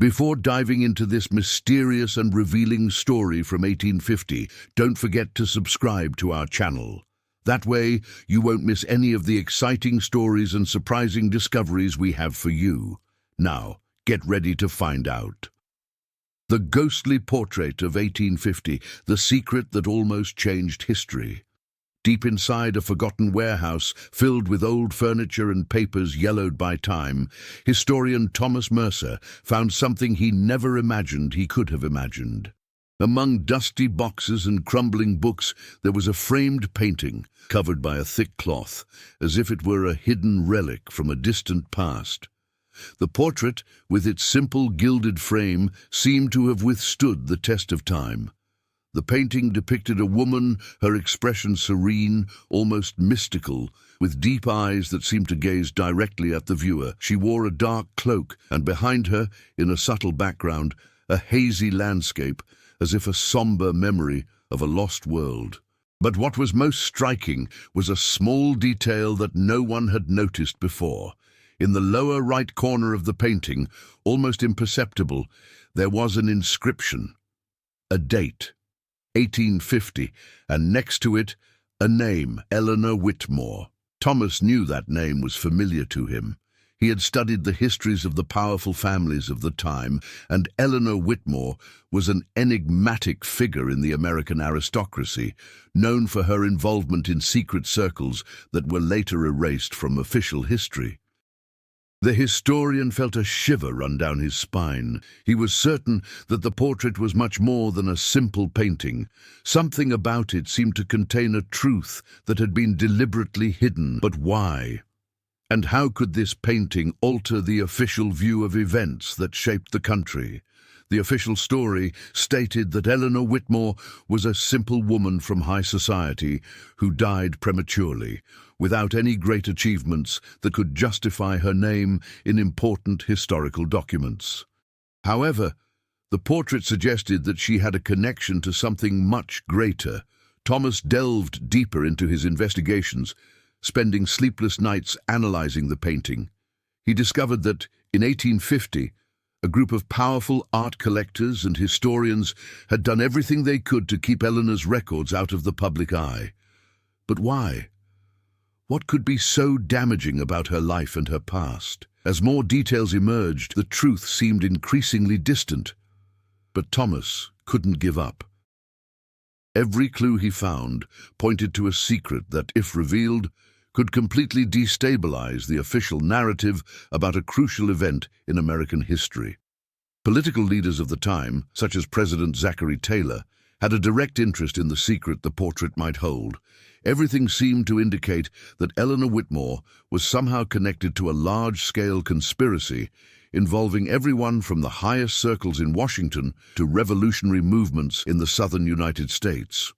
Before diving into this mysterious and revealing story from 1850, don't forget to subscribe to our channel. That way, you won't miss any of the exciting stories and surprising discoveries we have for you. Now, get ready to find out. The ghostly portrait of 1850, the secret that almost changed history. Deep inside a forgotten warehouse filled with old furniture and papers yellowed by time, historian Thomas Mercer found something he never imagined he could have imagined. Among dusty boxes and crumbling books, there was a framed painting covered by a thick cloth, as if it were a hidden relic from a distant past. The portrait, with its simple gilded frame, seemed to have withstood the test of time. The painting depicted a woman, her expression serene, almost mystical, with deep eyes that seemed to gaze directly at the viewer. She wore a dark cloak, and behind her, in a subtle background, a hazy landscape, as if a somber memory of a lost world. But what was most striking was a small detail that no one had noticed before. In the lower right corner of the painting, almost imperceptible, there was an inscription, a date, 1850, and next to it, a name, Eleanor Whitmore. Thomas knew that name was familiar to him. He had studied the histories of the powerful families of the time, and Eleanor Whitmore was an enigmatic figure in the American aristocracy, known for her involvement in secret circles that were later erased from official history. The historian felt a shiver run down his spine. He was certain that the portrait was much more than a simple painting. Something about it seemed to contain a truth that had been deliberately hidden. But why? And how could this painting alter the official view of events that shaped the country? The official story stated that Eleanor Whitmore was a simple woman from high society who died prematurely, without any great achievements that could justify her name in important historical documents. However, the portrait suggested that she had a connection to something much greater. Thomas delved deeper into his investigations, spending sleepless nights analyzing the painting. He discovered that, in 1850, a group of powerful art collectors and historians had done everything they could to keep Eleanor's records out of the public eye. But why? What could be so damaging about her life and her past? As more details emerged, the truth seemed increasingly distant. But Thomas couldn't give up. Every clue he found pointed to a secret that, if revealed, could completely destabilize the official narrative about a crucial event in American history. Political leaders of the time, such as President Zachary Taylor, had a direct interest in the secret the portrait might hold. Everything seemed to indicate that Eleanor Whitmore was somehow connected to a large-scale conspiracy involving everyone from the highest circles in Washington to revolutionary movements in the southern United States.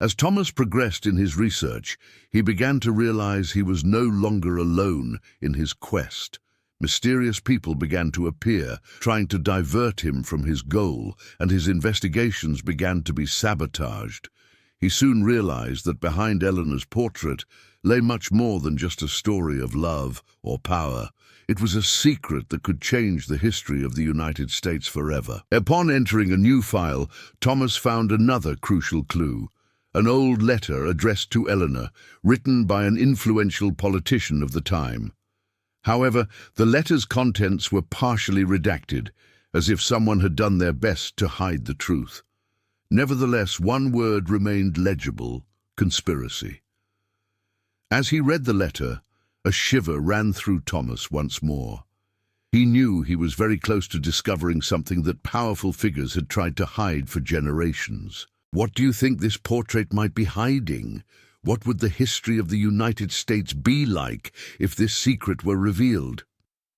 As Thomas progressed in his research, he began to realize he was no longer alone in his quest. Mysterious people began to appear, trying to divert him from his goal, and his investigations began to be sabotaged. He soon realized that behind Eleanor's portrait lay much more than just a story of love or power. It was a secret that could change the history of the United States forever. Upon entering a new file, Thomas found another crucial clue. An old letter addressed to Eleanor, written by an influential politician of the time. However, the letter's contents were partially redacted, as if someone had done their best to hide the truth. Nevertheless, one word remained legible: conspiracy. As he read the letter, a shiver ran through Thomas once more. He knew he was very close to discovering something that powerful figures had tried to hide for generations. What do you think this portrait might be hiding? What would the history of the United States be like if this secret were revealed?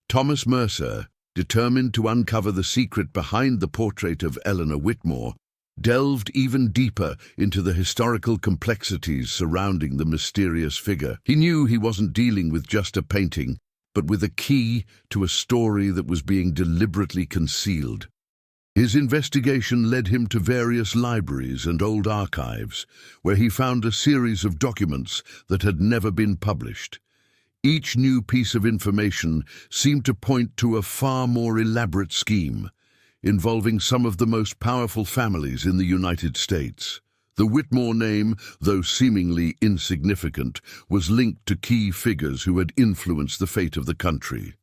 Thomas Mercer, determined to uncover the secret behind the portrait of Eleanor Whitmore, delved even deeper into the historical complexities surrounding the mysterious figure. He knew he wasn't dealing with just a painting, but with a key to a story that was being deliberately concealed. His investigation led him to various libraries and old archives, where he found a series of documents that had never been published. Each new piece of information seemed to point to a far more elaborate scheme, involving some of the most powerful families in the United States. The Whitmore name, though seemingly insignificant, was linked to key figures who had influenced the fate of the country.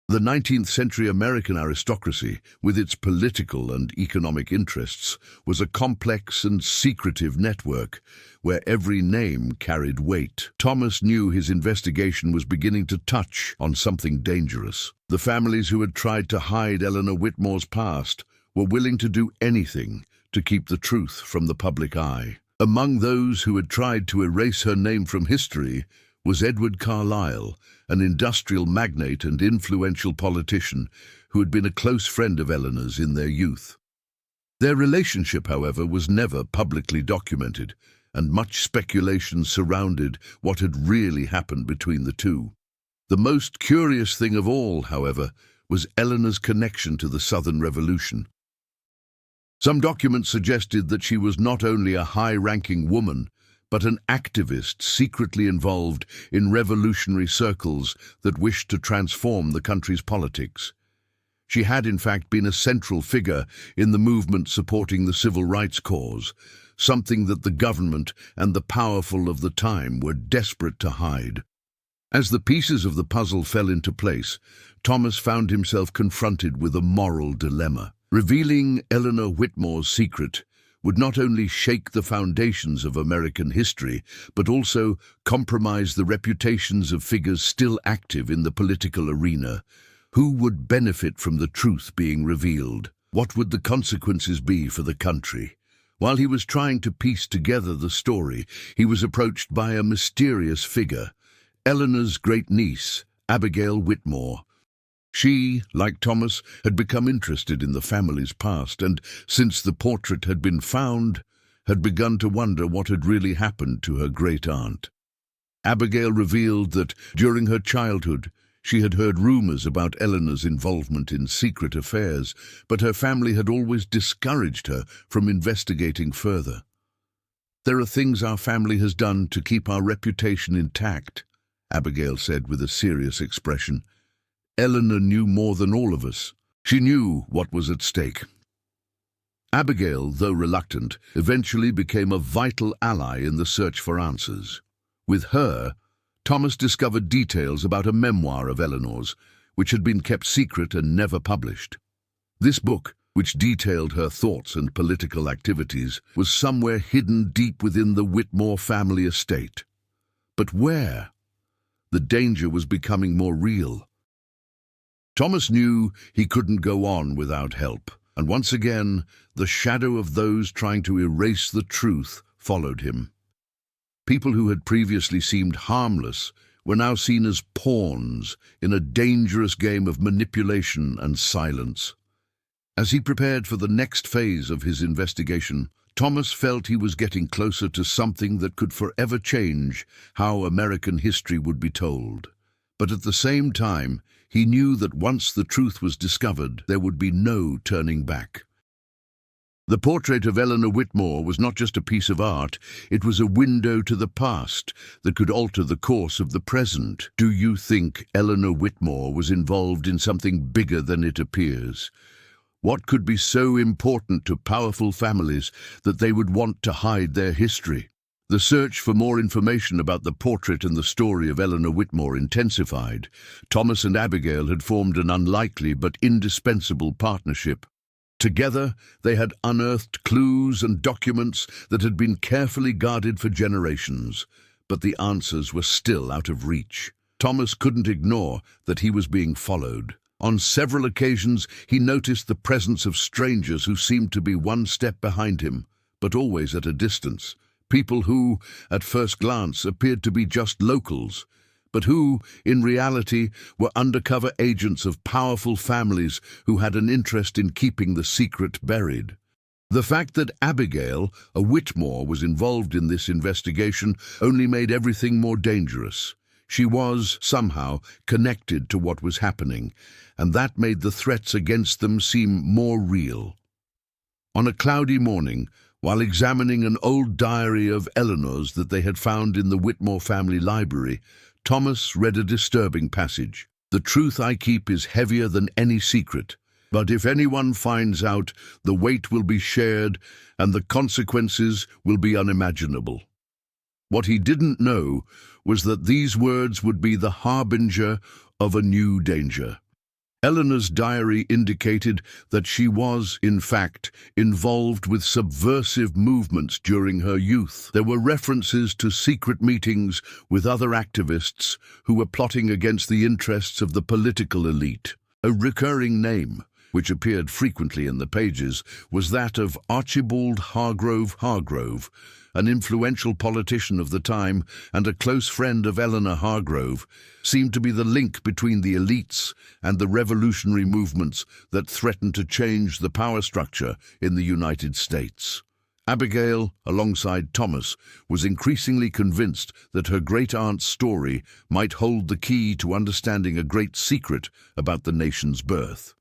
The 19th century American aristocracy, with its political and economic interests, was a complex and secretive network where every name carried weight. Thomas knew his investigation was beginning to touch on something dangerous. The families who had tried to hide Eleanor Whitmore's past were willing to do anything to keep the truth from the public eye. Among those who had tried to erase her name from history was Edward Carlyle, an industrial magnate and influential politician who had been a close friend of Eleanor's in their youth. Their relationship, however, was never publicly documented, and much speculation surrounded what had really happened between the two. The most curious thing of all, however, was Eleanor's connection to the Southern Revolution. Some documents suggested that she was not only a high-ranking woman, but an activist secretly involved in revolutionary circles that wished to transform the country's politics. She had, in fact, been a central figure in the movement supporting the civil rights cause, something that the government and the powerful of the time were desperate to hide. As the pieces of the puzzle fell into place, Thomas found himself confronted with a moral dilemma. Revealing Eleanor Whitmore's secret would not only shake the foundations of American history, but also compromise the reputations of figures still active in the political arena. Who would benefit from the truth being revealed? What would the consequences be for the country? While he was trying to piece together the story, he was approached by a mysterious figure, Eleanor's great-niece, Abigail Whitmore. She, like Thomas, had become interested in the family's past and, since the portrait had been found, had begun to wonder what had really happened to her great-aunt. Abigail revealed that, during her childhood, she had heard rumors about Eleanor's involvement in secret affairs, but her family had always discouraged her from investigating further. "There are things our family has done to keep our reputation intact," Abigail said with a serious expression. "Eleanor knew more than all of us. She knew what was at stake." Abigail, though reluctant, eventually became a vital ally in the search for answers. With her, Thomas discovered details about a memoir of Eleanor's, which had been kept secret and never published. This book, which detailed her thoughts and political activities, was somewhere hidden deep within the Whitmore family estate. But where? The danger was becoming more real. Thomas knew he couldn't go on without help, and once again, the shadow of those trying to erase the truth followed him. People who had previously seemed harmless were now seen as pawns in a dangerous game of manipulation and silence. As he prepared for the next phase of his investigation, Thomas felt he was getting closer to something that could forever change how American history would be told. But at the same time, he knew that once the truth was discovered, there would be no turning back. The portrait of Eleanor Whitmore was not just a piece of art, it was a window to the past that could alter the course of the present. Do you think Eleanor Whitmore was involved in something bigger than it appears? What could be so important to powerful families that they would want to hide their history? The search for more information about the portrait and the story of Eleanor Whitmore intensified. Thomas and Abigail had formed an unlikely but indispensable partnership. Together, they had unearthed clues and documents that had been carefully guarded for generations, but the answers were still out of reach. Thomas couldn't ignore that he was being followed. On several occasions, he noticed the presence of strangers who seemed to be one step behind him, but always at a distance. People who, at first glance, appeared to be just locals, but who, in reality, were undercover agents of powerful families who had an interest in keeping the secret buried. The fact that Abigail, a Whitmore, was involved in this investigation only made everything more dangerous. She was, somehow, connected to what was happening, and that made the threats against them seem more real. On a cloudy morning, while examining an old diary of Eleanor's that they had found in the Whitmore family library, Thomas read a disturbing passage. "The truth I keep is heavier than any secret. But if anyone finds out, the weight will be shared and the consequences will be unimaginable." What he didn't know was that these words would be the harbinger of a new danger. Eleanor's diary indicated that she was, in fact, involved with subversive movements during her youth. There were references to secret meetings with other activists who were plotting against the interests of the political elite. A recurring name, which appeared frequently in the pages, was that of Archibald Hargrove, an influential politician of the time and a close friend of Eleanor Hargrove, seemed to be the link between the elites and the revolutionary movements that threatened to change the power structure in the United States. Abigail, alongside Thomas, was increasingly convinced that her great-aunt's story might hold the key to understanding a great secret about the nation's birth.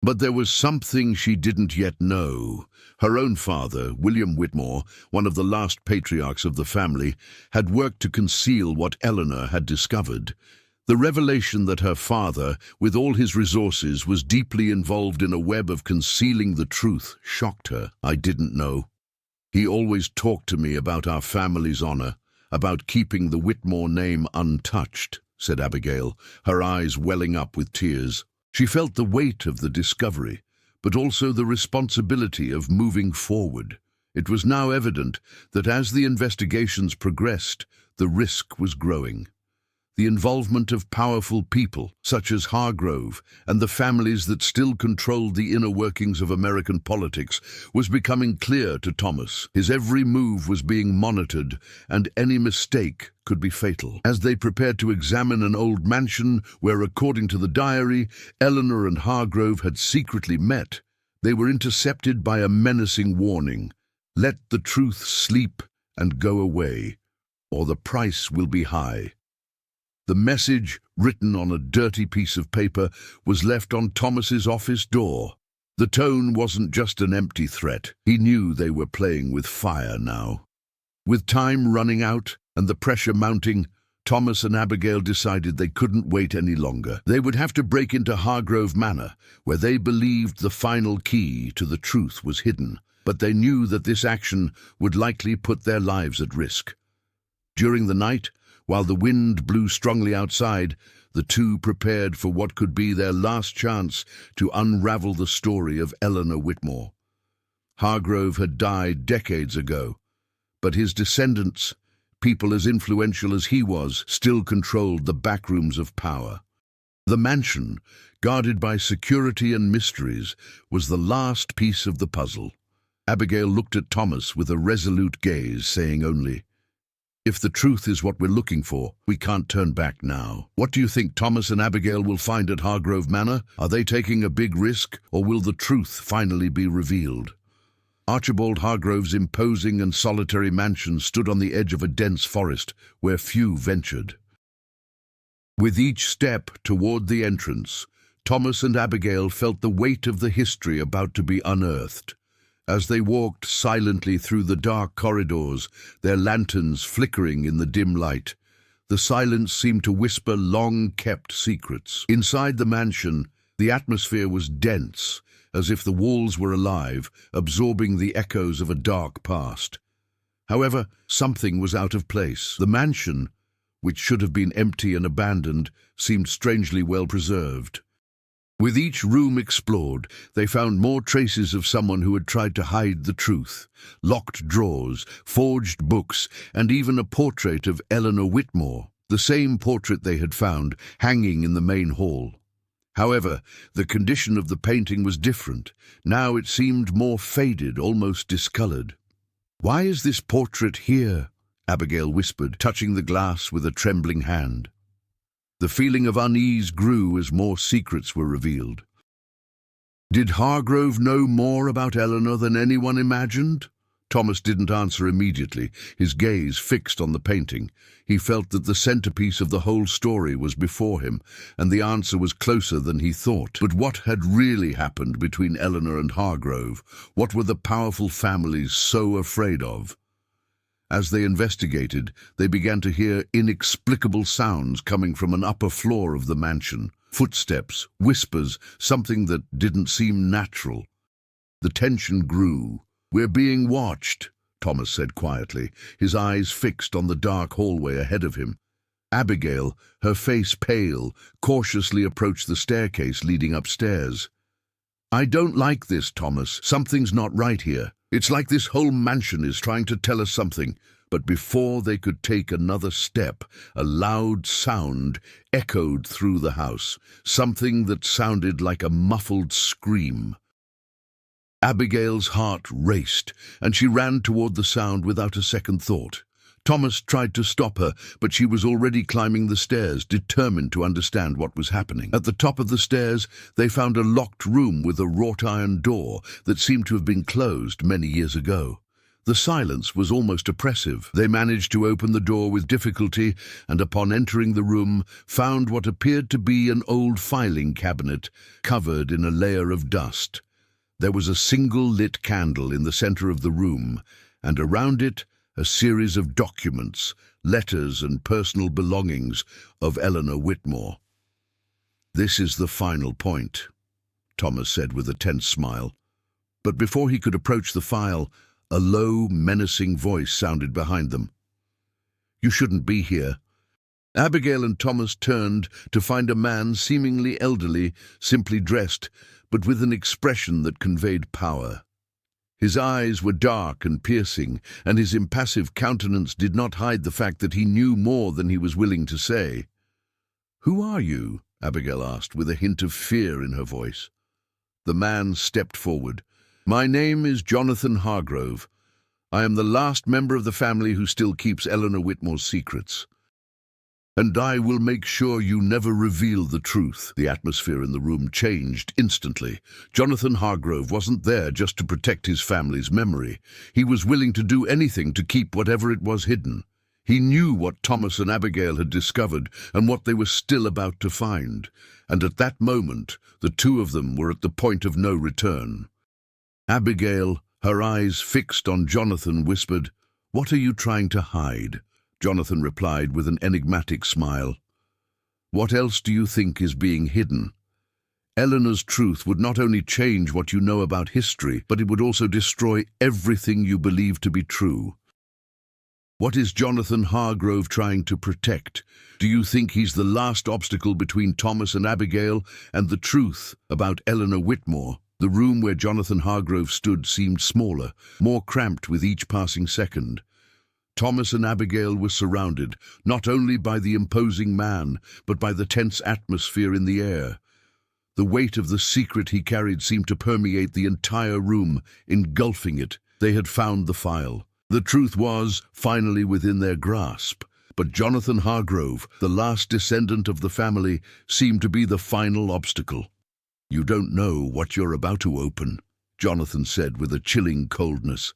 But there was something she didn't yet know. Her own father, William Whitmore, one of the last patriarchs of the family, had worked to conceal what Eleanor had discovered. The revelation that her father, with all his resources, was deeply involved in a web of concealing the truth shocked her. "I didn't know. He always talked to me about our family's honor, about keeping the Whitmore name untouched," said Abigail, her eyes welling up with tears. She felt the weight of the discovery, but also the responsibility of moving forward. It was now evident that as the investigations progressed, the risk was growing. The involvement of powerful people, such as Hargrove, and the families that still controlled the inner workings of American politics, was becoming clear to Thomas. His every move was being monitored, and any mistake could be fatal. As they prepared to examine an old mansion where, according to the diary, Eleanor and Hargrove had secretly met, they were intercepted by a menacing warning: "Let the truth sleep and go away, or the price will be high." The message, written on a dirty piece of paper, was left on Thomas's office door. The tone wasn't just an empty threat. He knew they were playing with fire now. With time running out and the pressure mounting, Thomas and Abigail decided they couldn't wait any longer. They would have to break into Hargrove Manor, where they believed the final key to the truth was hidden, but they knew that this action would likely put their lives at risk. During the night, while the wind blew strongly outside, the two prepared for what could be their last chance to unravel the story of Eleanor Whitmore. Hargrove had died decades ago, but his descendants, people as influential as he was, still controlled the backrooms of power. The mansion, guarded by security and mysteries, was the last piece of the puzzle. Abigail looked at Thomas with a resolute gaze, saying only, "If the truth is what we're looking for, we can't turn back now." "What do you think Thomas and Abigail will find at Hargrove Manor? Are they taking a big risk, or will the truth finally be revealed?" Archibald Hargrove's imposing and solitary mansion stood on the edge of a dense forest where few ventured. With each step toward the entrance, Thomas and Abigail felt the weight of the history about to be unearthed. As they walked silently through the dark corridors, their lanterns flickering in the dim light, the silence seemed to whisper long-kept secrets. Inside the mansion, the atmosphere was dense, as if the walls were alive, absorbing the echoes of a dark past. However, something was out of place. The mansion, which should have been empty and abandoned, seemed strangely well preserved. With each room explored, they found more traces of someone who had tried to hide the truth: locked drawers, forged books, and even a portrait of Eleanor Whitmore, the same portrait they had found hanging in the main hall. However, the condition of the painting was different. Now it seemed more faded, almost discolored. "Why is this portrait here?" Abigail whispered, touching the glass with a trembling hand. The feeling of unease grew as more secrets were revealed. Did Hargrove know more about Eleanor than anyone imagined? Thomas didn't answer immediately, his gaze fixed on the painting. He felt that the centerpiece of the whole story was before him, and the answer was closer than he thought. But what had really happened between Eleanor and Hargrove? What were the powerful families so afraid of? As they investigated, they began to hear inexplicable sounds coming from an upper floor of the mansion. Footsteps, whispers, something that didn't seem natural. The tension grew. "We're being watched," Thomas said quietly, his eyes fixed on the dark hallway ahead of him. Abigail, her face pale, cautiously approached the staircase leading upstairs. "I don't like this, Thomas. Something's not right here. It's like this whole mansion is trying to tell us something." But before they could take another step, a loud sound echoed through the house, something that sounded like a muffled scream. Abigail's heart raced, and she ran toward the sound without a second thought. Thomas tried to stop her, but she was already climbing the stairs, determined to understand what was happening. At the top of the stairs, they found a locked room with a wrought-iron door that seemed to have been closed many years ago. The silence was almost oppressive. They managed to open the door with difficulty, and upon entering the room, found what appeared to be an old filing cabinet covered in a layer of dust. There was a single lit candle in the center of the room, and around it, a series of documents, letters and personal belongings of Eleanor Whitmore. "This is the final point," Thomas said with a tense smile. But before he could approach the file, a low, menacing voice sounded behind them. "You shouldn't be here." Abigail and Thomas turned to find a man seemingly elderly, simply dressed, but with an expression that conveyed power. His eyes were dark and piercing, and his impassive countenance did not hide the fact that he knew more than he was willing to say. "Who are you?" Abigail asked, with a hint of fear in her voice. The man stepped forward. "My name is Jonathan Hargrove. I am the last member of the family who still keeps Eleanor Whitmore's secrets. And I will make sure you never reveal the truth." The atmosphere in the room changed instantly. Jonathan Hargrove wasn't there just to protect his family's memory. He was willing to do anything to keep whatever it was hidden. He knew what Thomas and Abigail had discovered and what they were still about to find. And at that moment, the two of them were at the point of no return. Abigail, her eyes fixed on Jonathan, whispered, "What are you trying to hide?" Jonathan replied with an enigmatic smile. "What else do you think is being hidden? Eleanor's truth would not only change what you know about history, but it would also destroy everything you believe to be true. What is Jonathan Hargrove trying to protect? Do you think he's the last obstacle between Thomas and Abigail and the truth about Eleanor Whitmore?" The room where Jonathan Hargrove stood seemed smaller, more cramped with each passing second. Thomas and Abigail were surrounded, not only by the imposing man, but by the tense atmosphere in the air. The weight of the secret he carried seemed to permeate the entire room, engulfing it. They had found the file. The truth was, finally, within their grasp. But Jonathan Hargrove, the last descendant of the family, seemed to be the final obstacle. "You don't know what you're about to open," Jonathan said with a chilling coldness.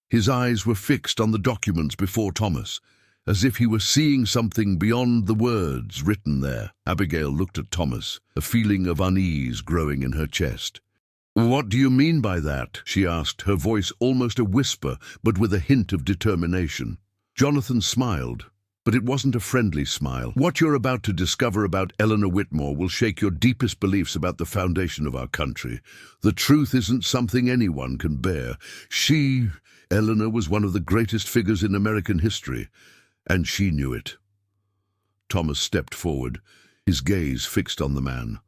His eyes were fixed on the documents before Thomas, as if he were seeing something beyond the words written there. Abigail looked at Thomas, a feeling of unease growing in her chest. "What do you mean by that?" she asked, her voice almost a whisper, but with a hint of determination. Jonathan smiled, but it wasn't a friendly smile. "What you're about to discover about Eleanor Whitmore will shake your deepest beliefs about the foundation of our country. The truth isn't something anyone can bear. Eleanor was one of the greatest figures in American history, and she knew it." Thomas stepped forward, his gaze fixed on the man.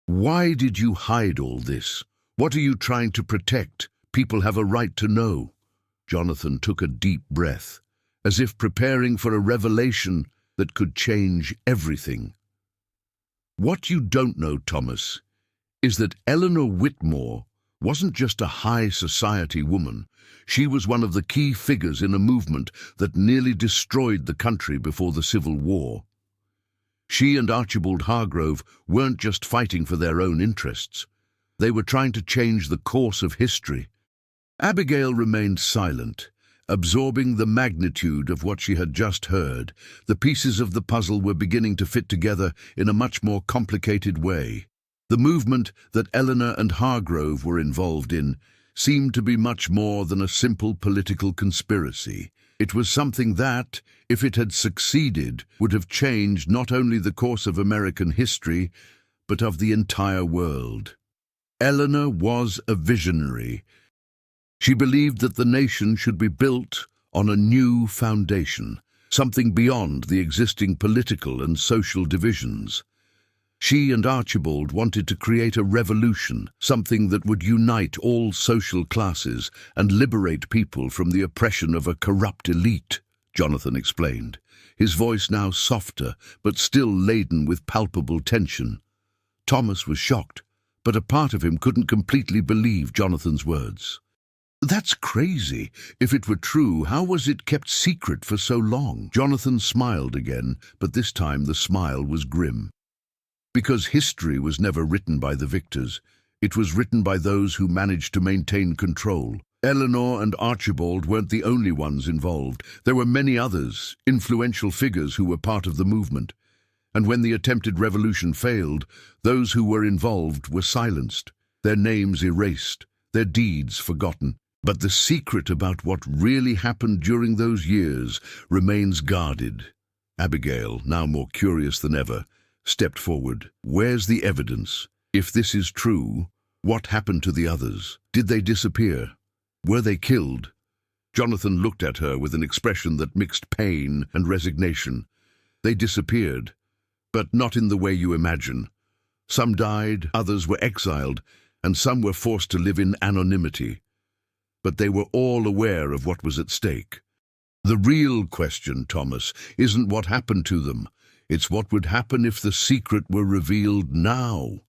"Why did you hide all this? What are you trying to protect? People have a right to know." Jonathan took a deep breath, as if preparing for a revelation that could change everything. "What you don't know, Thomas, is that Eleanor Whitmore wasn't just a high society woman. She was one of the key figures in a movement that nearly destroyed the country before the Civil War. She and Archibald Hargrove weren't just fighting for their own interests. They were trying to change the course of history." Abigail remained silent, absorbing the magnitude of what she had just heard. The pieces of the puzzle were beginning to fit together in a much more complicated way. The movement that Eleanor and Hargrove were involved in seemed to be much more than a simple political conspiracy. It was something that, if it had succeeded, would have changed not only the course of American history, but of the entire world. Eleanor was a visionary. She believed that the nation should be built on a new foundation, something beyond the existing political and social divisions. She and Archibald wanted to create a revolution, something that would unite all social classes and liberate people from the oppression of a corrupt elite, Jonathan explained, his voice now softer but still laden with palpable tension. Thomas was shocked, but a part of him couldn't completely believe Jonathan's words. "That's crazy. If it were true, how was it kept secret for so long?" Jonathan smiled again, but this time the smile was grim. Because history was never written by the victors. It was written by those who managed to maintain control. Eleanor and Archibald weren't the only ones involved. There were many others, influential figures who were part of the movement. And when the attempted revolution failed, those who were involved were silenced, their names erased, their deeds forgotten. But the secret about what really happened during those years remains guarded. Abigail, now more curious than ever, stepped forward. "Where's the evidence? If this is true, what happened to the others? Did they disappear? Were they killed?" Jonathan looked at her with an expression that mixed pain and resignation. "They disappeared, but not in the way you imagine. Some died, others were exiled, and some were forced to live in anonymity. But they were all aware of what was at stake. The real question, Thomas, isn't what happened to them. It's what would happen if the secret were revealed now."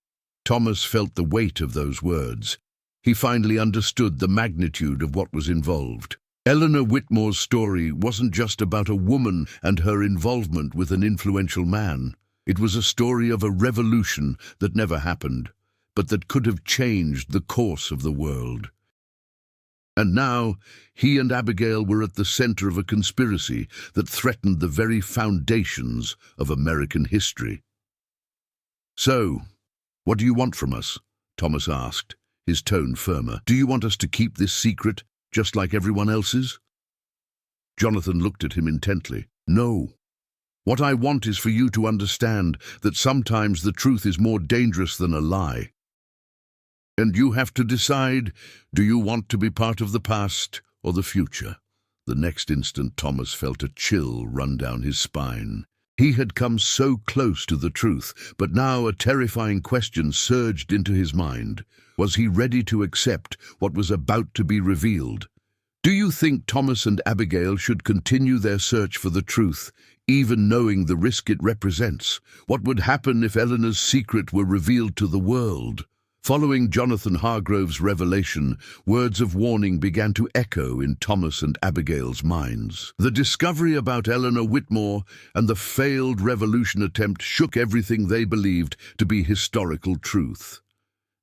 Thomas felt the weight of those words. He finally understood the magnitude of what was involved. Eleanor Whitmore's story wasn't just about a woman and her involvement with an influential man. It was a story of a revolution that never happened, but that could have changed the course of the world. And now, he and Abigail were at the center of a conspiracy that threatened the very foundations of American history. "So, what do you want from us?" Thomas asked, his tone firmer. "Do you want us to keep this secret, just like everyone else's?" Jonathan looked at him intently. "No. What I want is for you to understand that sometimes the truth is more dangerous than a lie. And you have to decide, do you want to be part of the past or the future?" The next instant, Thomas felt a chill run down his spine. He had come so close to the truth, but now a terrifying question surged into his mind. Was he ready to accept what was about to be revealed? Do you think Thomas and Abigail should continue their search for the truth, even knowing the risk it represents? What would happen if Eleanor's secret were revealed to the world? Following Jonathan Hargrove's revelation, words of warning began to echo in Thomas and Abigail's minds. The discovery about Eleanor Whitmore and the failed revolution attempt shook everything they believed to be historical truth.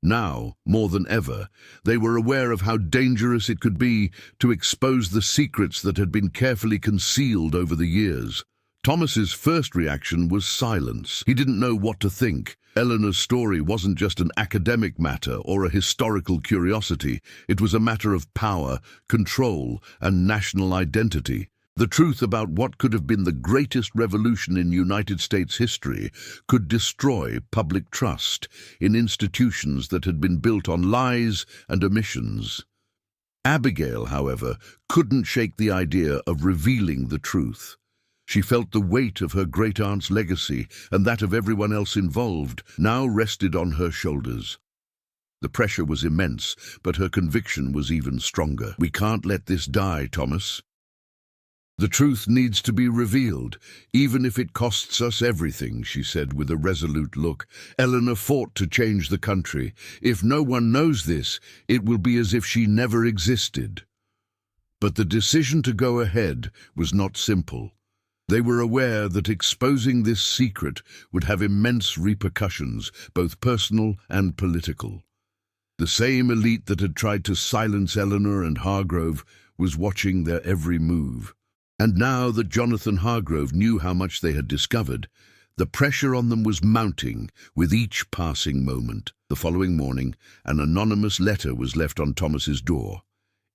Now, more than ever, they were aware of how dangerous it could be to expose the secrets that had been carefully concealed over the years. Thomas's first reaction was silence. He didn't know what to think. Eleanor's story wasn't just an academic matter or a historical curiosity. It was a matter of power, control, and national identity. The truth about what could have been the greatest revolution in United States history could destroy public trust in institutions that had been built on lies and omissions. Abigail, however, couldn't shake the idea of revealing the truth. She felt the weight of her great-aunt's legacy and that of everyone else involved now rested on her shoulders. The pressure was immense, but her conviction was even stronger. "We can't let this die, Thomas. The truth needs to be revealed, even if it costs us everything," she said with a resolute look. "Eleanor fought to change the country. If no one knows this, it will be as if she never existed." But the decision to go ahead was not simple. They were aware that exposing this secret would have immense repercussions, both personal and political. The same elite that had tried to silence Eleanor and Hargrove was watching their every move. And now that Jonathan Hargrove knew how much they had discovered, the pressure on them was mounting with each passing moment. The following morning, an anonymous letter was left on Thomas's door.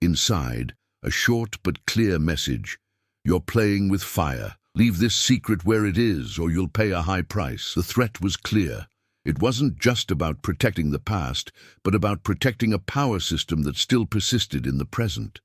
Inside, a short but clear message. "You're playing with fire. Leave this secret where it is, or you'll pay a high price." The threat was clear. It wasn't just about protecting the past, but about protecting a power system that still persisted in the present.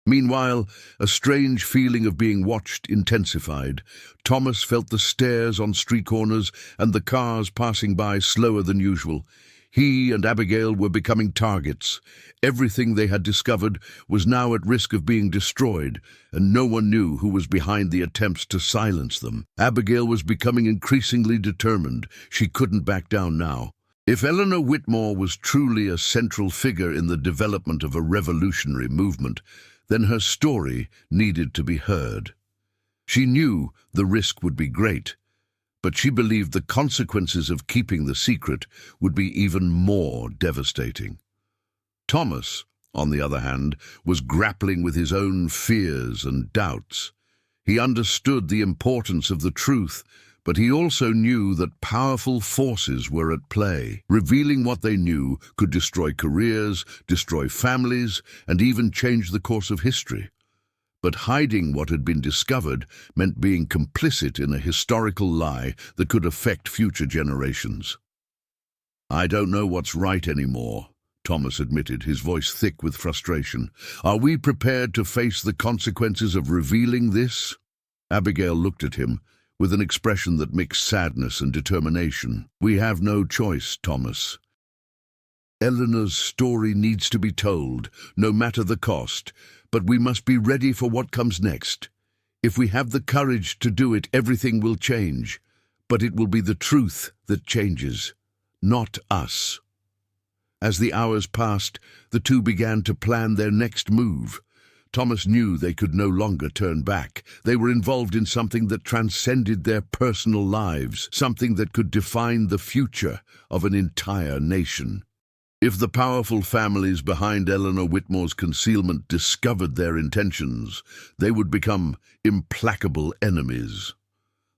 Meanwhile, a strange feeling of being watched intensified. Thomas felt the stares on street corners and the cars passing by slower than usual. He and Abigail were becoming targets. Everything they had discovered was now at risk of being destroyed, and no one knew who was behind the attempts to silence them. Abigail was becoming increasingly determined. She couldn't back down now. If Eleanor Whitmore was truly a central figure in the development of a revolutionary movement, then her story needed to be heard. She knew the risk would be great, but she believed the consequences of keeping the secret would be even more devastating. Thomas, on the other hand, was grappling with his own fears and doubts. He understood the importance of the truth, but he also knew that powerful forces were at play. Revealing what they knew could destroy careers, destroy families, and even change the course of history. But hiding what had been discovered meant being complicit in a historical lie that could affect future generations. "I don't know what's right anymore," Thomas admitted, his voice thick with frustration. "Are we prepared to face the consequences of revealing this?" Abigail looked at him with an expression that mixed sadness and determination. "We have no choice, Thomas. Eleanor's story needs to be told, no matter the cost, but we must be ready for what comes next. If we have the courage to do it, everything will change, but it will be the truth that changes, not us." As the hours passed, the two began to plan their next move. Thomas knew they could no longer turn back. They were involved in something that transcended their personal lives, something that could define the future of an entire nation. If the powerful families behind Eleanor Whitmore's concealment discovered their intentions, they would become implacable enemies.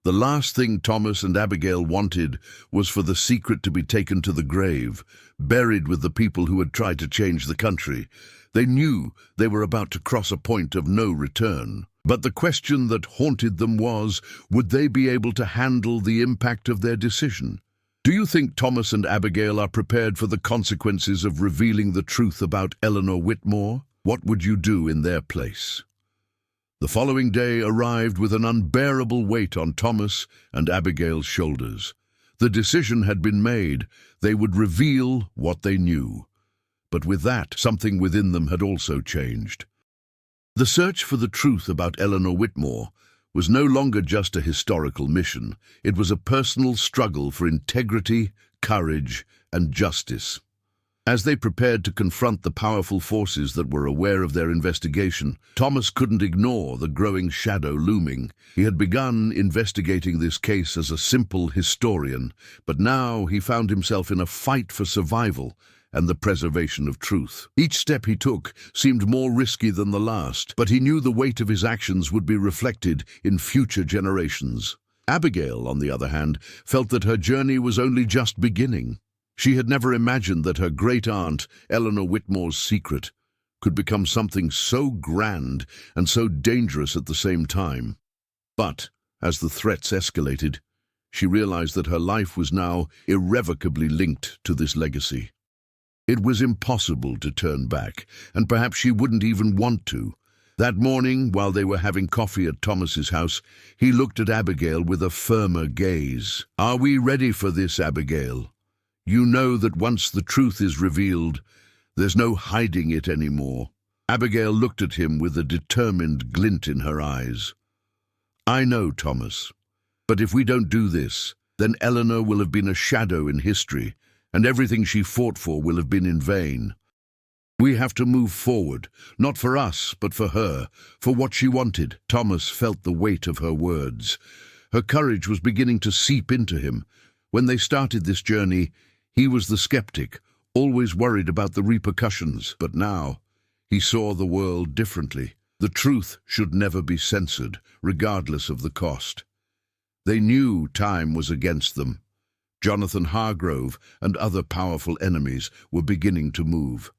The last thing Thomas and Abigail wanted was for the secret to be taken to the grave, buried with the people who had tried to change the country. They knew they were about to cross a point of no return. But the question that haunted them was, would they be able to handle the impact of their decision? Do you think Thomas and Abigail are prepared for the consequences of revealing the truth about Eleanor Whitmore? What would you do in their place? The following day arrived with an unbearable weight on Thomas and Abigail's shoulders. The decision had been made. They would reveal what they knew. But with that, something within them had also changed. The search for the truth about Eleanor Whitmore was no longer just a historical mission. It was a personal struggle for integrity, courage, and justice. As they prepared to confront the powerful forces that were aware of their investigation, Thomas couldn't ignore the growing shadow looming. He had begun investigating this case as a simple historian, but now he found himself in a fight for survival and the preservation of truth. Each step he took seemed more risky than the last, but he knew the weight of his actions would be reflected in future generations. Abigail, on the other hand, felt that her journey was only just beginning. She had never imagined that her great-aunt, Eleanor Whitmore's secret, could become something so grand and so dangerous at the same time. But, as the threats escalated, she realized that her life was now irrevocably linked to this legacy. It was impossible to turn back, and perhaps she wouldn't even want to. That morning, while they were having coffee at Thomas's house, he looked at Abigail with a firmer gaze. "Are we ready for this, Abigail? You know that once the truth is revealed, there's no hiding it anymore." Abigail looked at him with a determined glint in her eyes. "I know, Thomas, but if we don't do this, then Eleanor will have been a shadow in history, and everything she fought for will have been in vain. We have to move forward, not for us, but for her, for what she wanted." Thomas felt the weight of her words. Her courage was beginning to seep into him. When they started this journey, he was the skeptic, always worried about the repercussions. But now, he saw the world differently. The truth should never be censored, regardless of the cost. They knew time was against them, Jonathan Hargrove and other powerful enemies were beginning to move.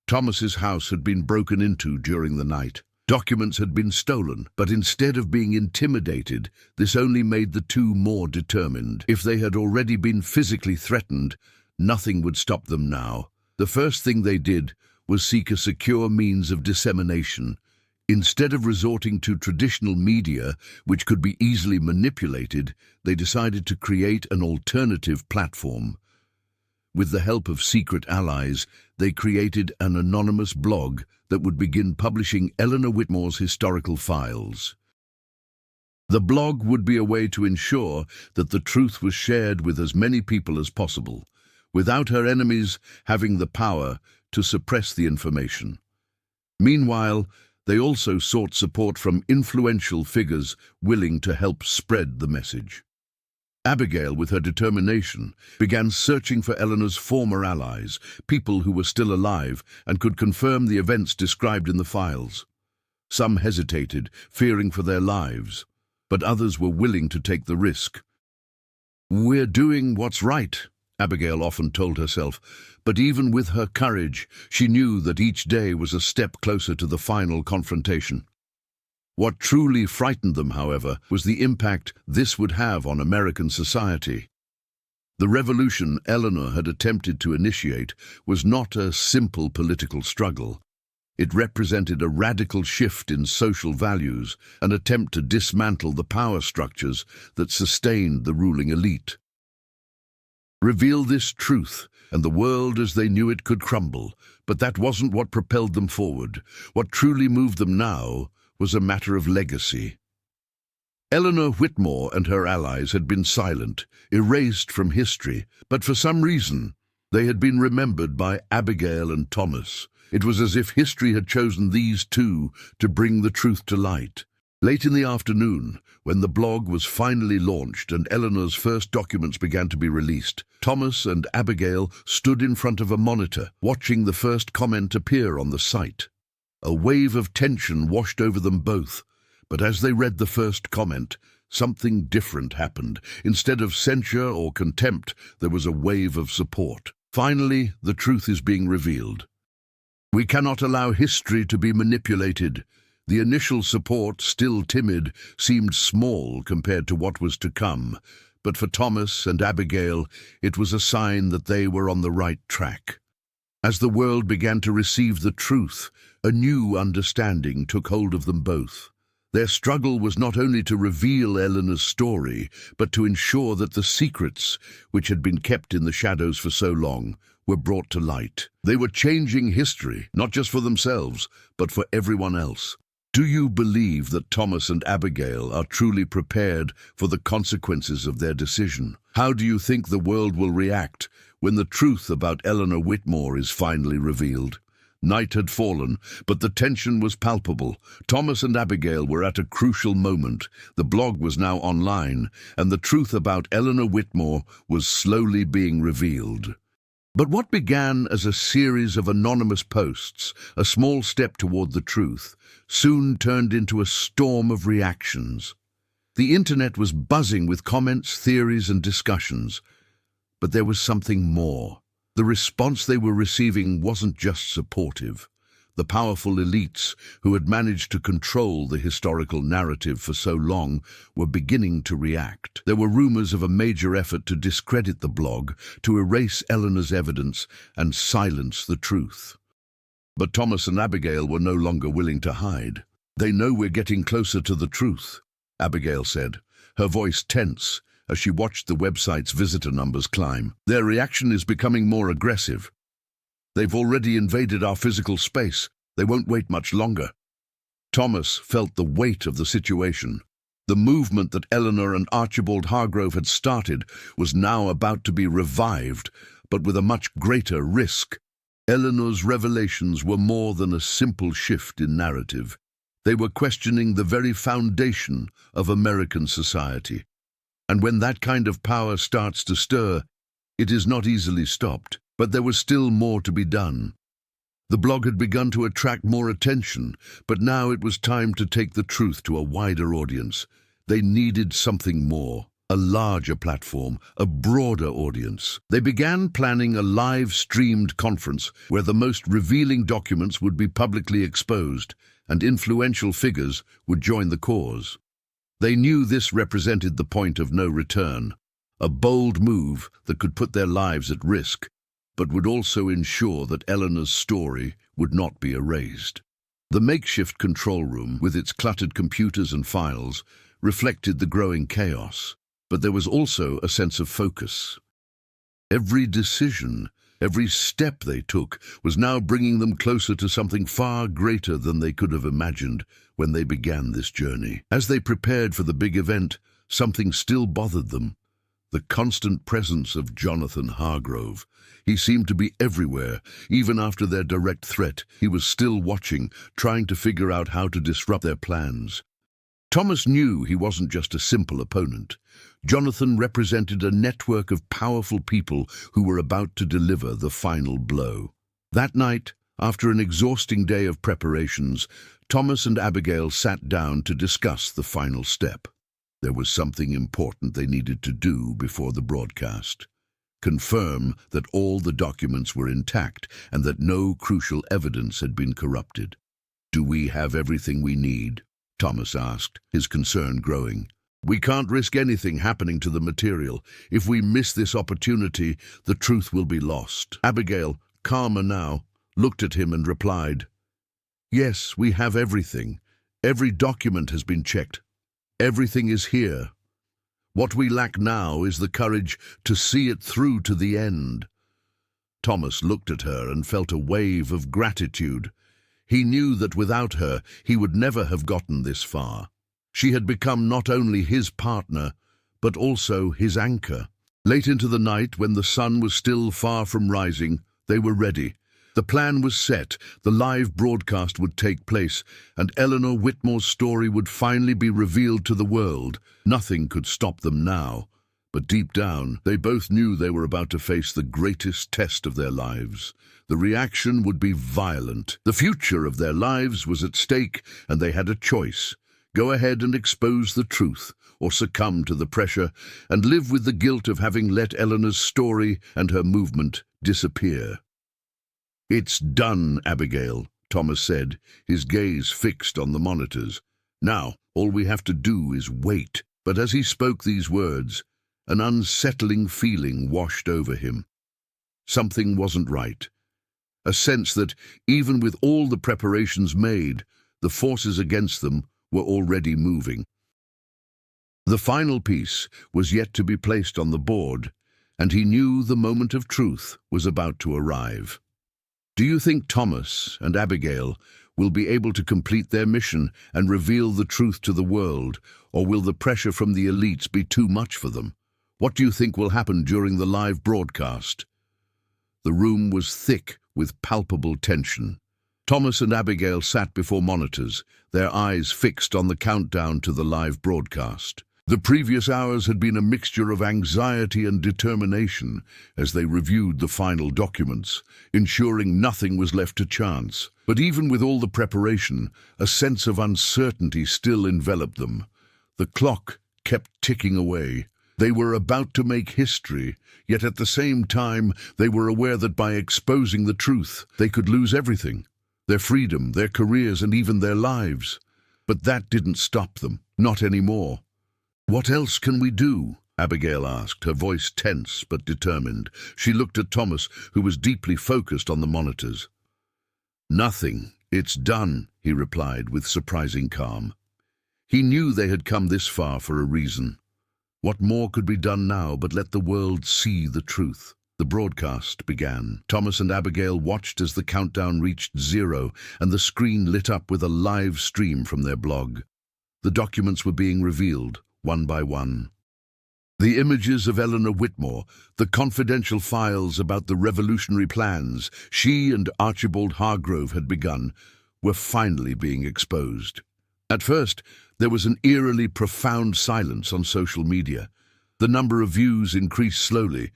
Thomas's house had been broken into during the night. Documents had been stolen, but instead of being intimidated, this only made the two more determined. If they had already been physically threatened, nothing would stop them now. The first thing they did was seek a secure means of dissemination. Instead of resorting to traditional media, which could be easily manipulated, they decided to create an alternative platform. With the help of secret allies, they created an anonymous blog that would begin publishing Eleanor Whitmore's historical files. The blog would be a way to ensure that the truth was shared with as many people as possible, without her enemies having the power to suppress the information. Meanwhile, they also sought support from influential figures willing to help spread the message. Abigail, with her determination, began searching for Eleanor's former allies, people who were still alive and could confirm the events described in the files. Some hesitated, fearing for their lives, but others were willing to take the risk. "We're doing what's right," Abigail often told herself, but even with her courage, she knew that each day was a step closer to the final confrontation. What truly frightened them, however, was the impact this would have on American society. The revolution Eleanor had attempted to initiate was not a simple political struggle. It represented a radical shift in social values, an attempt to dismantle the power structures that sustained the ruling elite. Reveal this truth, and the world as they knew it could crumble, but that wasn't what propelled them forward. What truly moved them now was a matter of legacy. Eleanor Whitmore and her allies had been silent, erased from history, but for some reason they had been remembered by Abigail and Thomas. It was as if history had chosen these two to bring the truth to light. Late in the afternoon, when the blog was finally launched and Eleanor's first documents began to be released, Thomas and Abigail stood in front of a monitor, watching the first comment appear on the site. A wave of tension washed over them both, but as they read the first comment, something different happened. Instead of censure or contempt, there was a wave of support. Finally, the truth is being revealed. We cannot allow history to be manipulated. The initial support, still timid, seemed small compared to what was to come, but for Thomas and Abigail, it was a sign that they were on the right track. As the world began to receive the truth, a new understanding took hold of them both. Their struggle was not only to reveal Eleanor's story, but to ensure that the secrets, which had been kept in the shadows for so long, were brought to light. They were changing history, not just for themselves, but for everyone else. Do you believe that Thomas and Abigail are truly prepared for the consequences of their decision? How do you think the world will react when the truth about Eleanor Whitmore is finally revealed? Night had fallen, but the tension was palpable. Thomas and Abigail were at a crucial moment. The blog was now online, and the truth about Eleanor Whitmore was slowly being revealed. But what began as a series of anonymous posts, a small step toward the truth, soon turned into a storm of reactions. The internet was buzzing with comments, theories, and discussions. But there was something more. The response they were receiving wasn't just supportive. The powerful elites, who had managed to control the historical narrative for so long, were beginning to react. There were rumors of a major effort to discredit the blog, to erase Eleanor's evidence and silence the truth. But Thomas and Abigail were no longer willing to hide. "They know we're getting closer to the truth," Abigail said, her voice tense as she watched the website's visitor numbers climb. "Their reaction is becoming more aggressive. They've already invaded our physical space. They won't wait much longer." Thomas felt the weight of the situation. The movement that Eleanor and Archibald Hargrove had started was now about to be revived, but with a much greater risk. Eleanor's revelations were more than a simple shift in narrative. They were questioning the very foundation of American society. And when that kind of power starts to stir, it is not easily stopped. But there was still more to be done. The blog had begun to attract more attention, but now it was time to take the truth to a wider audience. They needed something more. a larger platform, a broader audience. They began planning a live-streamed conference where the most revealing documents would be publicly exposed and influential figures would join the cause. They knew this represented the point of no return, a bold move that could put their lives at risk, but would also ensure that Eleanor's story would not be erased. The makeshift control room, with its cluttered computers and files, reflected the growing chaos, but there was also a sense of focus. Every decision, every step they took was now bringing them closer to something far greater than they could have imagined when they began this journey. As they prepared for the big event, something still bothered them: the constant presence of Jonathan Hargrove. He seemed to be everywhere. Even after their direct threat, he was still watching, trying to figure out how to disrupt their plans. Thomas knew he wasn't just a simple opponent. Jonathan represented a network of powerful people who were about to deliver the final blow. That night, after an exhausting day of preparations, Thomas and Abigail sat down to discuss the final step. There was something important they needed to do before the broadcast: confirm that all the documents were intact and that no crucial evidence had been corrupted. "Do we have everything we need?" Thomas asked, his concern growing. "We can't risk anything happening to the material. If we miss this opportunity, the truth will be lost." Abigail, calmer now, looked at him and replied, "Yes, we have everything. Every document has been checked. Everything is here. What we lack now is the courage to see it through to the end." Thomas looked at her and felt a wave of gratitude. He knew that without her, he would never have gotten this far. She had become not only his partner, but also his anchor. Late into the night, when the sun was still far from rising, they were ready. The plan was set, the live broadcast would take place, and Eleanor Whitmore's story would finally be revealed to the world. Nothing could stop them now, but deep down, they both knew they were about to face the greatest test of their lives. The reaction would be violent. The future of their lives was at stake, and they had a choice: go ahead and expose the truth, or succumb to the pressure and live with the guilt of having let Eleanor's story and her movement disappear. "It's done, Abigail," Thomas said, his gaze fixed on the monitors. "Now, all we have to do is wait." But as he spoke these words, an unsettling feeling washed over him. Something wasn't right. A sense that, even with all the preparations made, the forces against them were already moving. The final piece was yet to be placed on the board, and he knew the moment of truth was about to arrive. Do you think Thomas and Abigail will be able to complete their mission and reveal the truth to the world, or will the pressure from the elites be too much for them? What do you think will happen during the live broadcast? The room was thick with palpable tension. Thomas and Abigail sat before monitors, their eyes fixed on the countdown to the live broadcast. The previous hours had been a mixture of anxiety and determination as they reviewed the final documents, ensuring nothing was left to chance. But even with all the preparation, a sense of uncertainty still enveloped them. The clock kept ticking away. They were about to make history, yet at the same time they were aware that by exposing the truth, they could lose everything: their freedom, their careers, and even their lives. But that didn't stop them, not anymore. "What else can we do?" Abigail asked, her voice tense but determined. She looked at Thomas, who was deeply focused on the monitors. "Nothing. It's done," he replied with surprising calm. He knew they had come this far for a reason. What more could be done now but let the world see the truth? The broadcast began. Thomas and Abigail watched as the countdown reached 0 and the screen lit up with a live stream from their blog. The documents were being revealed, one by one. The images of Eleanor Whitmore, the confidential files about the revolutionary plans she and Archibald Hargrove had begun, were finally being exposed. At first, there was an eerily profound silence on social media. The number of views increased slowly,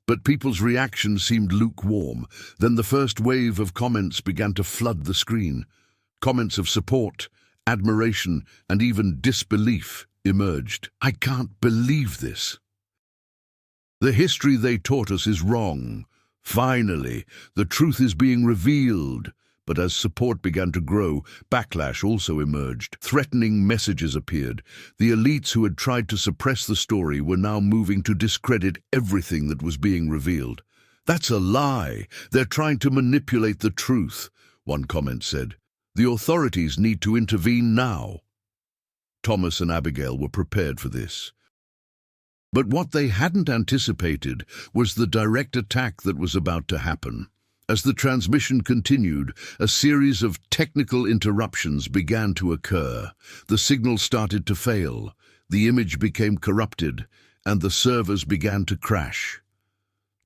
but people's reactions seemed lukewarm. Then the first wave of comments began to flood the screen. Comments of support, admiration, and even disbelief emerged. "I can't believe this. The history they taught us is wrong. Finally, the truth is being revealed." But as support began to grow, backlash also emerged. Threatening messages appeared. The elites who had tried to suppress the story were now moving to discredit everything that was being revealed. "That's a lie. They're trying to manipulate the truth," one comment said. "The authorities need to intervene now." Thomas and Abigail were prepared for this. But what they hadn't anticipated was the direct attack that was about to happen. As the transmission continued, a series of technical interruptions began to occur. The signal started to fail, the image became corrupted, and the servers began to crash.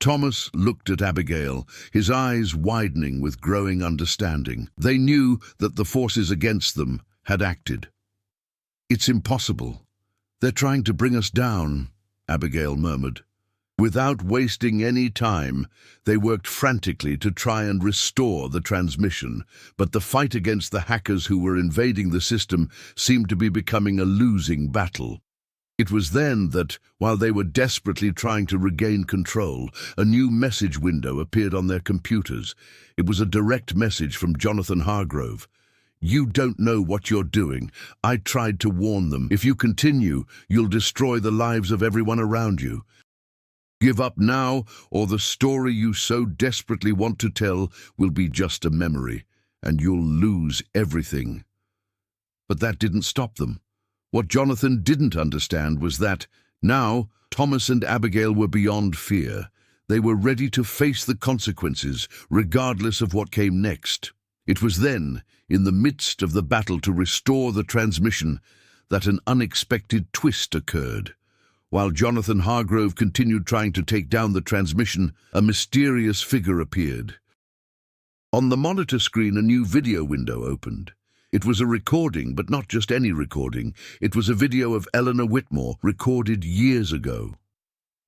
Thomas looked at Abigail, his eyes widening with growing understanding. They knew that the forces against them had acted. "It's impossible. They're trying to bring us down," Abigail murmured. Without wasting any time, they worked frantically to try and restore the transmission, but the fight against the hackers who were invading the system seemed to be becoming a losing battle. It was then that, while they were desperately trying to regain control, a new message window appeared on their computers. It was a direct message from Jonathan Hargrove. "You don't know what you're doing. I tried to warn them. If you continue, you'll destroy the lives of everyone around you. Give up now, or the story you so desperately want to tell will be just a memory, and you'll lose everything." But that didn't stop them. What Jonathan didn't understand was that, now, Thomas and Abigail were beyond fear. They were ready to face the consequences, regardless of what came next. It was then, in the midst of the battle to restore the transmission, that an unexpected twist occurred. While Jonathan Hargrove continued trying to take down the transmission, a mysterious figure appeared. On the monitor screen, a new video window opened. It was a recording, but not just any recording. It was a video of Eleanor Whitmore, recorded years ago.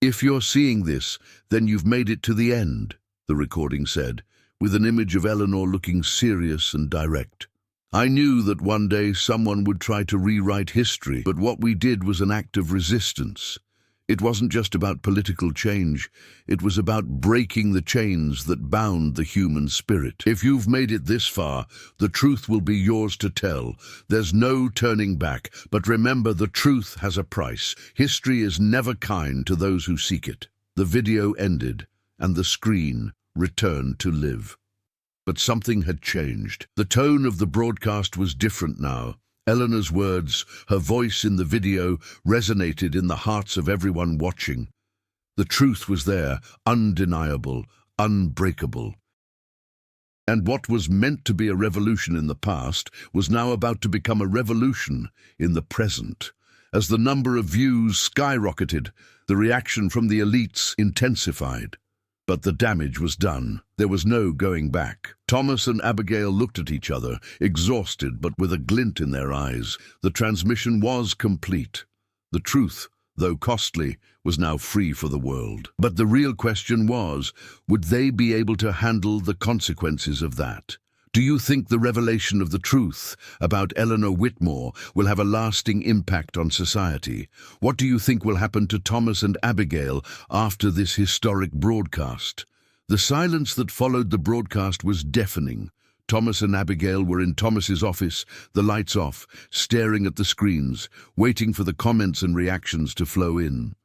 "If you're seeing this, then you've made it to the end," the recording said, with an image of Eleanor looking serious and direct. "I knew that one day someone would try to rewrite history, but what we did was an act of resistance. It wasn't just about political change, it was about breaking the chains that bound the human spirit. If you've made it this far, the truth will be yours to tell. There's no turning back, but remember, the truth has a price. History is never kind to those who seek it." The video ended, and the screen returned to live. But something had changed. The tone of the broadcast was different now. Eleanor's words, her voice in the video, resonated in the hearts of everyone watching. The truth was there, undeniable, unbreakable. And what was meant to be a revolution in the past was now about to become a revolution in the present. As the number of views skyrocketed, the reaction from the elites intensified. But the damage was done. There was no going back. Thomas and Abigail looked at each other, exhausted but with a glint in their eyes. The transmission was complete. The truth, though costly, was now free for the world. But the real question was, would they be able to handle the consequences of that? Do you think the revelation of the truth about Eleanor Whitmore will have a lasting impact on society? What do you think will happen to Thomas and Abigail after this historic broadcast? The silence that followed the broadcast was deafening. Thomas and Abigail were in Thomas's office, the lights off, staring at the screens, waiting for the comments and reactions to flow in.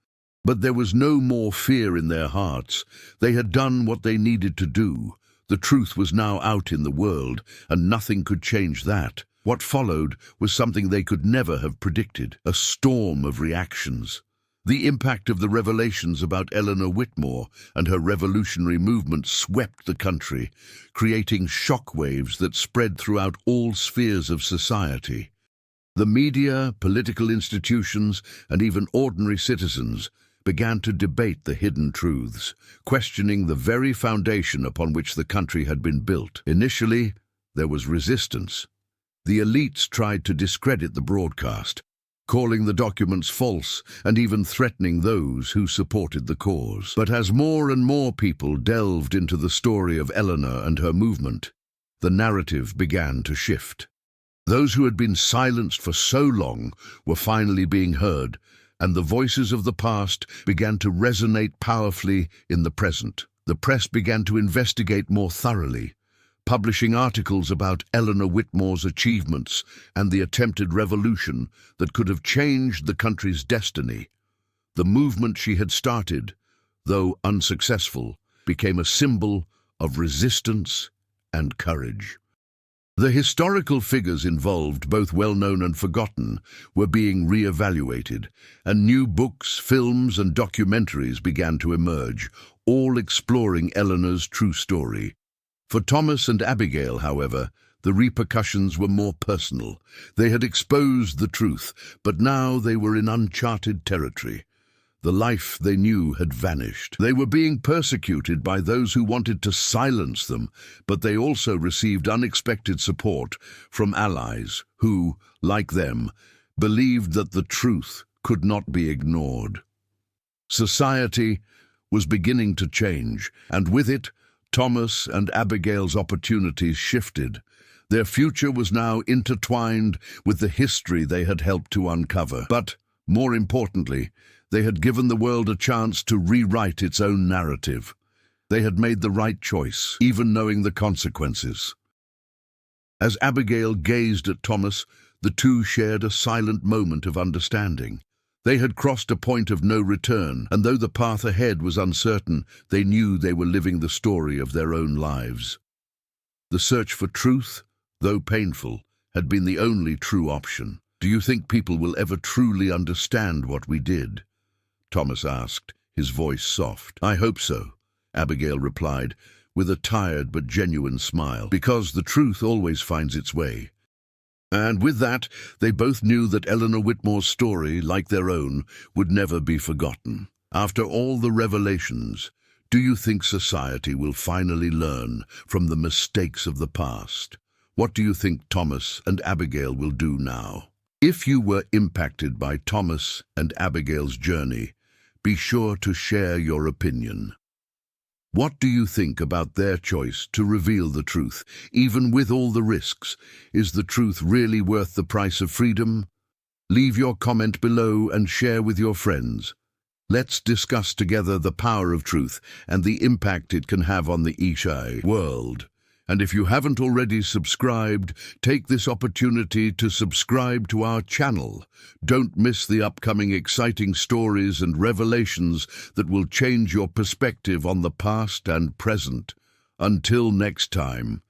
But there was no more fear in their hearts. They had done what they needed to do. The truth was now out in the world, and nothing could change that. What followed was something they could never have predicted, a storm of reactions. The impact of the revelations about Eleanor Whitmore and her revolutionary movement swept the country, creating shockwaves that spread throughout all spheres of society. The media, political institutions, and even ordinary citizens began to debate the hidden truths, questioning the very foundation upon which the country had been built. Initially, there was resistance. The elites tried to discredit the broadcast, calling the documents false and even threatening those who supported the cause. But as more and more people delved into the story of Eleanor and her movement, the narrative began to shift. Those who had been silenced for so long were finally being heard, and the voices of the past began to resonate powerfully in the present. The press began to investigate more thoroughly, publishing articles about Eleanor Whitmore's achievements and the attempted revolution that could have changed the country's destiny. The movement she had started, though unsuccessful, became a symbol of resistance and courage. The historical figures involved, both well-known and forgotten, were being re-evaluated, and new books, films, and documentaries began to emerge, all exploring Eleanor's true story. For Thomas and Abigail, however, the repercussions were more personal. They had exposed the truth, but now they were in uncharted territory. The life they knew had vanished. They were being persecuted by those who wanted to silence them, but they also received unexpected support from allies who, like them, believed that the truth could not be ignored. Society was beginning to change, and with it, Thomas and Abigail's opportunities shifted. Their future was now intertwined with the history they had helped to uncover. But, more importantly, they had given the world a chance to rewrite its own narrative. They had made the right choice, even knowing the consequences. As Abigail gazed at Thomas, the two shared a silent moment of understanding. They had crossed a point of no return, and though the path ahead was uncertain, they knew they were living the story of their own lives. The search for truth, though painful, had been the only true option. "Do you think people will ever truly understand what we did?" Thomas asked, his voice soft. "I hope so," Abigail replied, with a tired but genuine smile, "because the truth always finds its way." And with that, they both knew that Eleanor Whitmore's story, like their own, would never be forgotten. After all the revelations, do you think society will finally learn from the mistakes of the past? What do you think Thomas and Abigail will do now? If you were impacted by Thomas and Abigail's journey, be sure to share your opinion. What do you think about their choice to reveal the truth, even with all the risks? Is the truth really worth the price of freedom? Leave your comment below and share with your friends. Let's discuss together the power of truth and the impact it can have on the Ishai world. And if you haven't already subscribed, take this opportunity to subscribe to our channel. Don't miss the upcoming exciting stories and revelations that will change your perspective on the past and present. Until next time.